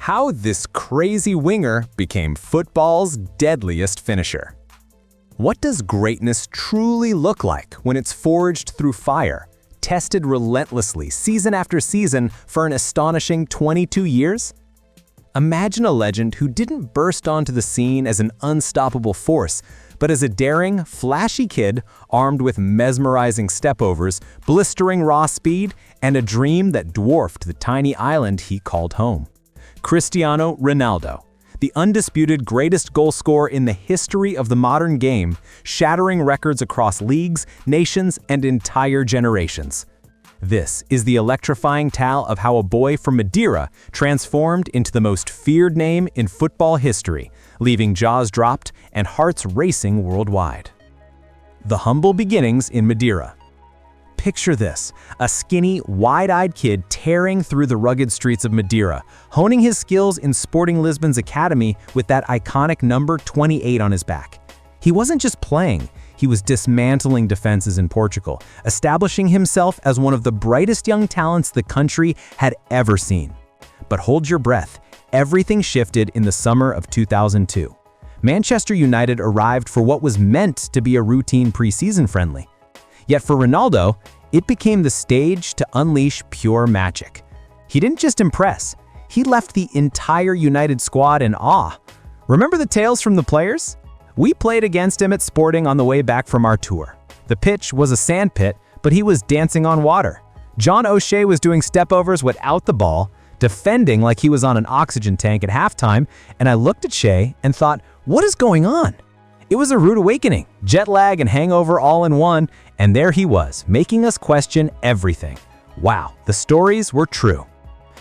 How this crazy winger became football's deadliest finisher. What does greatness truly look like when it's forged through fire, tested relentlessly season after season for an astonishing 22 years? Imagine a legend who didn't burst onto the scene as an unstoppable force, but as a daring, flashy kid armed with mesmerizing stepovers, blistering raw speed, and a dream that dwarfed the tiny island he called home. Cristiano Ronaldo, the undisputed greatest goal scorer in the history of the modern game, shattering records across leagues, nations, and entire generations. This is the electrifying tale of how a boy from Madeira transformed into the most feared name in football history, leaving jaws dropped and hearts racing worldwide. The humble beginnings in Madeira. Picture this, a skinny, wide-eyed kid tearing through the rugged streets of Madeira, honing his skills in Sporting Lisbon's academy with that iconic number 28 on his back. He wasn't just playing, he was dismantling defenses in Portugal, establishing himself as one of the brightest young talents the country had ever seen. But hold your breath, everything shifted in the summer of 2002. Manchester United arrived for what was meant to be a routine preseason friendly. Yet for Ronaldo, it became the stage to unleash pure magic. He didn't just impress, he left the entire United squad in awe. Remember the tales from the players? We played against him at Sporting on the way back from our tour. The pitch was a sand pit, but he was dancing on water. John O'Shea was doing stepovers without the ball, defending like he was on an oxygen tank at halftime, and I looked at Shea and thought, what is going on? It was a rude awakening, jet lag and hangover all in one, and there he was, making us question everything. Wow, the stories were true.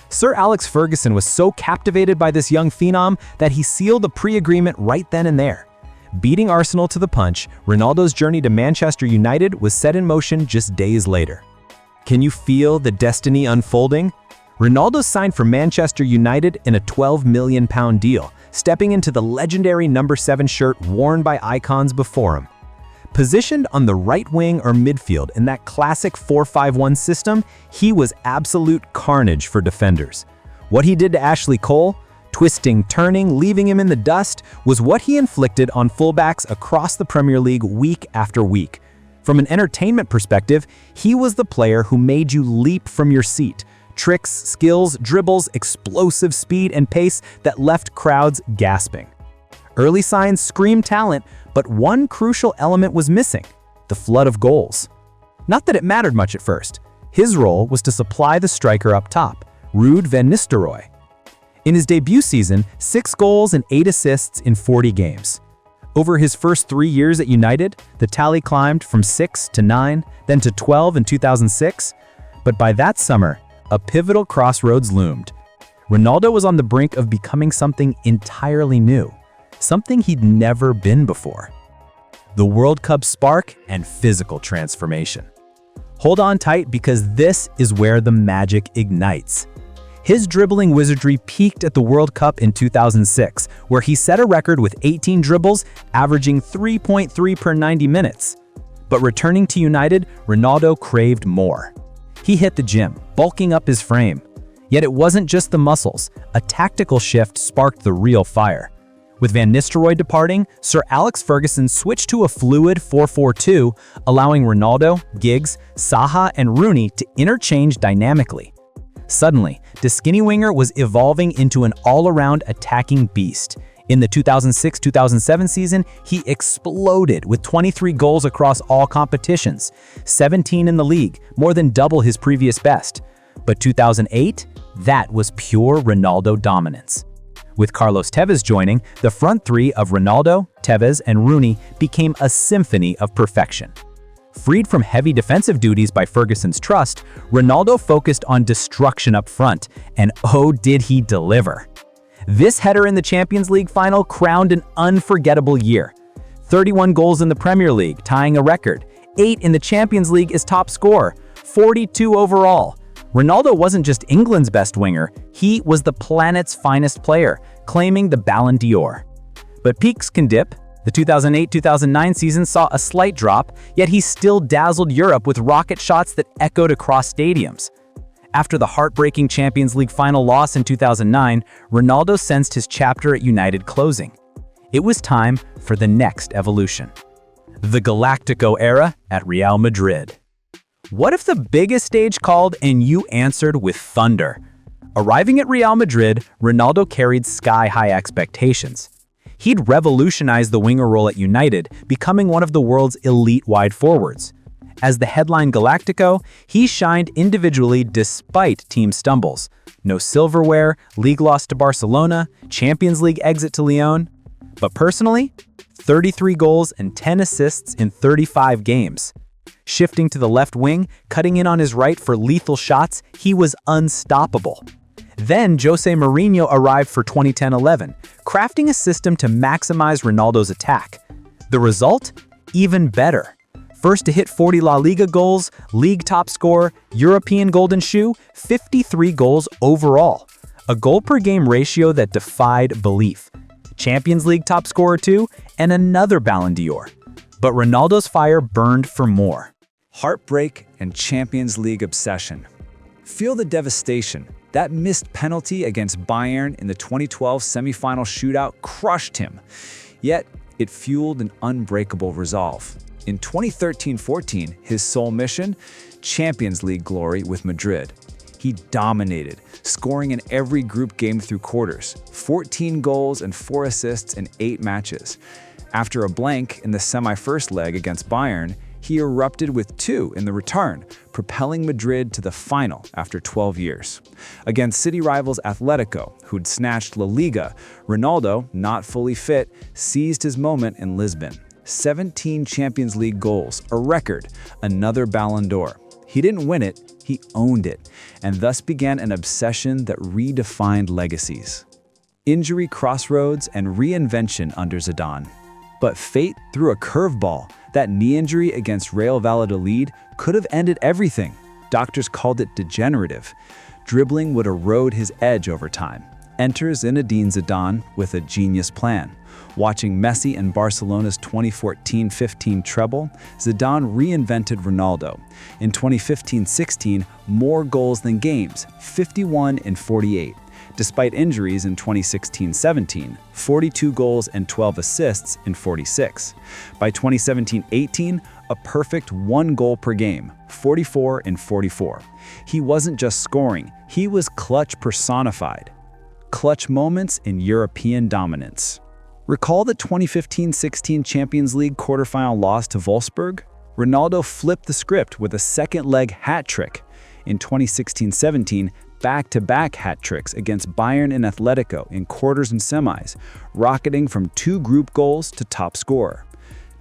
Sir Alex Ferguson was so captivated by this young phenom that he sealed a pre-agreement right then and there. Beating Arsenal to the punch, Ronaldo's journey to Manchester United was set in motion just days later. Can you feel the destiny unfolding? Ronaldo signed for Manchester United in a £12 million deal, stepping into the legendary number 7 shirt worn by icons before him. Positioned on the right wing or midfield in that classic 4-5-1 system, he was absolute carnage for defenders. What he did to Ashley Cole, twisting, turning, leaving him in the dust, was what he inflicted on fullbacks across the Premier League week after week. From an entertainment perspective, he was the player who made you leap from your seat. Tricks, skills, dribbles, explosive speed and pace that left crowds gasping. Early signs screamed talent, but one crucial element was missing: the flood of goals. Not that it mattered much at first. His role was to supply the striker up top, Ruud van Nistelrooy. In his debut season, 6 goals and 8 assists in 40 games. Over his first 3 years at United, the tally climbed from 6 to 9, then to 12 in 2006. But by that summer, a pivotal crossroads loomed. Ronaldo was on the brink of becoming something entirely new, something he'd never been before. The World Cup spark and physical transformation. Hold on tight because this is where the magic ignites. His dribbling wizardry peaked at the World Cup in 2006, where he set a record with 18 dribbles, averaging 3.3 per 90 minutes. But returning to United, Ronaldo craved more. He hit the gym, bulking up his frame. Yet it wasn't just the muscles. A tactical shift sparked the real fire. With Van Nistelrooy departing, Sir Alex Ferguson switched to a fluid 4-4-2, allowing Ronaldo, Giggs, Saha, and Rooney to interchange dynamically. Suddenly, the skinny winger was evolving into an all-around attacking beast. In the 2006-2007 season, he exploded with 23 goals across all competitions, 17 in the league, more than double his previous best. But 2008, that was pure Ronaldo dominance. With Carlos Tevez joining, the front three of Ronaldo, Tevez, and Rooney became a symphony of perfection. Freed from heavy defensive duties by Ferguson's trust, Ronaldo focused on destruction up front, and oh did he deliver. This header in the Champions League final crowned an unforgettable year. 31 goals in the Premier League, tying a record. 8 in the Champions League as top scorer. 42 overall. Ronaldo wasn't just England's best winger, he was the planet's finest player, claiming the Ballon d'Or. But peaks can dip. The 2008-2009 season saw a slight drop, yet he still dazzled Europe with rocket shots that echoed across stadiums. After the heartbreaking Champions League final loss in 2009, Ronaldo sensed his chapter at United closing. It was time for the next evolution. The Galactico era at Real Madrid. What if the biggest stage called and you answered with thunder? Arriving at Real Madrid, Ronaldo carried sky-high expectations. He'd revolutionized the winger role at United, becoming one of the world's elite wide forwards. As the headline Galactico, he shined individually despite team stumbles. No silverware, league loss to Barcelona, Champions League exit to Lyon. But personally, 33 goals and 10 assists in 35 games. Shifting to the left wing, cutting in on his right for lethal shots, he was unstoppable. Then Jose Mourinho arrived for 2010-11, crafting a system to maximize Ronaldo's attack. The result? Even better. First to hit 40 La Liga goals, league top scorer, European Golden Shoe, 53 goals overall. A goal-per-game ratio that defied belief. Champions League top scorer too, and another Ballon d'Or. But Ronaldo's fire burned for more. Heartbreak and Champions League obsession. Feel the devastation. That missed penalty against Bayern in the 2012 semifinal shootout crushed him. Yet, it fueled an unbreakable resolve. In 2013-14, his sole mission? Champions League glory with Madrid. He dominated, scoring in every group game through quarters, 14 goals and 4 assists in 8 matches. After a blank in the semi-first leg against Bayern, he erupted with 2 in the return, propelling Madrid to the final after 12 years. Against city rivals Atletico, who'd snatched La Liga, Ronaldo, not fully fit, seized his moment in Lisbon. 17 Champions League goals, a record, another Ballon d'Or. He didn't win it, he owned it, and thus began an obsession that redefined legacies. Injury crossroads and reinvention under Zidane. But fate threw a curveball. That knee injury against Real Valladolid could have ended everything. Doctors called it degenerative. Dribbling would erode his edge over time. Enters Zinedine Zidane with a genius plan. Watching Messi and Barcelona's 2014-15 treble, Zidane reinvented Ronaldo. In 2015-16, more goals than games, 51 and 48. Despite injuries in 2016-17, 42 goals and 12 assists in 46. By 2017-18, a perfect 1 goal per game, 44 and 44. He wasn't just scoring, he was clutch personified. Clutch moments in European dominance. Recall the 2015-16 Champions League quarterfinal loss to Wolfsburg? Ronaldo flipped the script with a second-leg hat trick. In 2016-17, back-to-back hat tricks against Bayern and Atletico in quarters and semis, rocketing from 2 group goals to top scorer.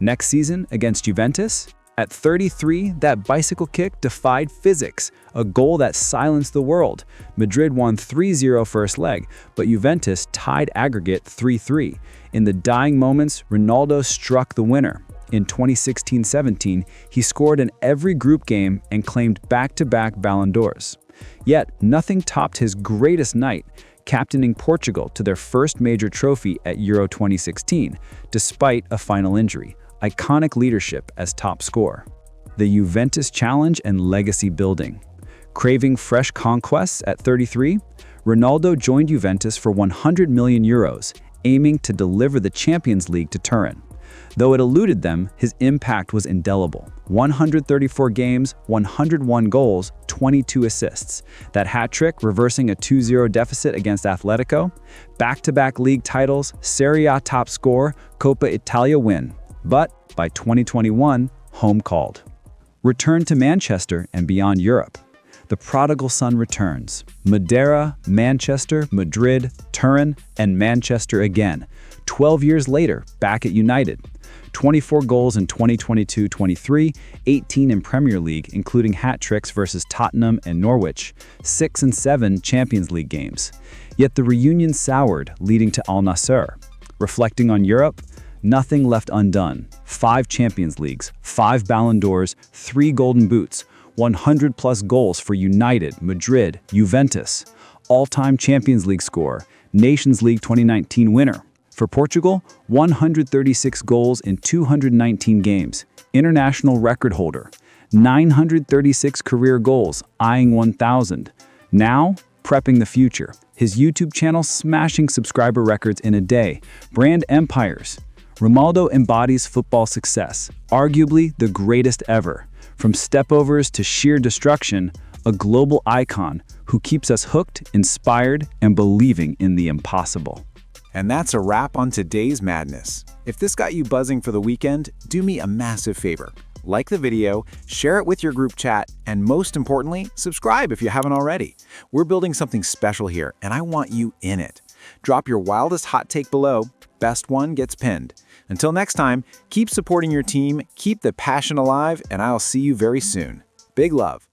Next season against Juventus, at 33, that bicycle kick defied physics, a goal that silenced the world. Madrid won 3-0 first leg, but Juventus tied aggregate 3-3. In the dying moments, Ronaldo struck the winner. In 2016-17, he scored in every group game and claimed back-to-back Ballon d'Ors. Yet, nothing topped his greatest night, captaining Portugal to their first major trophy at Euro 2016, despite a final injury. Iconic leadership as top scorer. The Juventus challenge and legacy building. Craving fresh conquests at 33, Ronaldo joined Juventus for 100 million euros, aiming to deliver the Champions League to Turin. Though it eluded them, his impact was indelible. 134 games, 101 goals, 22 assists. That hat trick reversing a 2-0 deficit against Atletico. Back-to-back league titles, Serie A top scorer, Coppa Italia win. But by 2021, home called. Return to Manchester and beyond Europe. The prodigal son returns. Madeira, Manchester, Madrid, Turin, and Manchester again. 12 years later, back at United. 24 goals in 2022-23, 18 in Premier League, including hat tricks versus Tottenham and Norwich, 6 and 7 Champions League games. Yet the reunion soured, leading to Al Nassr. Reflecting on Europe, nothing left undone. 5 Champions Leagues, 5 Ballon d'Ors, 3 Golden Boots, 100-plus goals for United, Madrid, Juventus. All-time Champions League scorer, Nations League 2019 winner. For Portugal, 136 goals in 219 games, international record holder. 936 career goals, eyeing 1,000. Now, prepping the future. His YouTube channel smashing subscriber records in a day. Brand empires. Ronaldo embodies football success, arguably the greatest ever. From stepovers to sheer destruction, a global icon who keeps us hooked, inspired, and believing in the impossible. And that's a wrap on today's madness. If this got you buzzing for the weekend, do me a massive favor. Like the video, share it with your group chat, and most importantly, subscribe if you haven't already. We're building something special here, and I want you in it. Drop your wildest hot take below. Best one gets pinned. Until next time, keep supporting your team, keep the passion alive, and I'll see you very soon. Big love.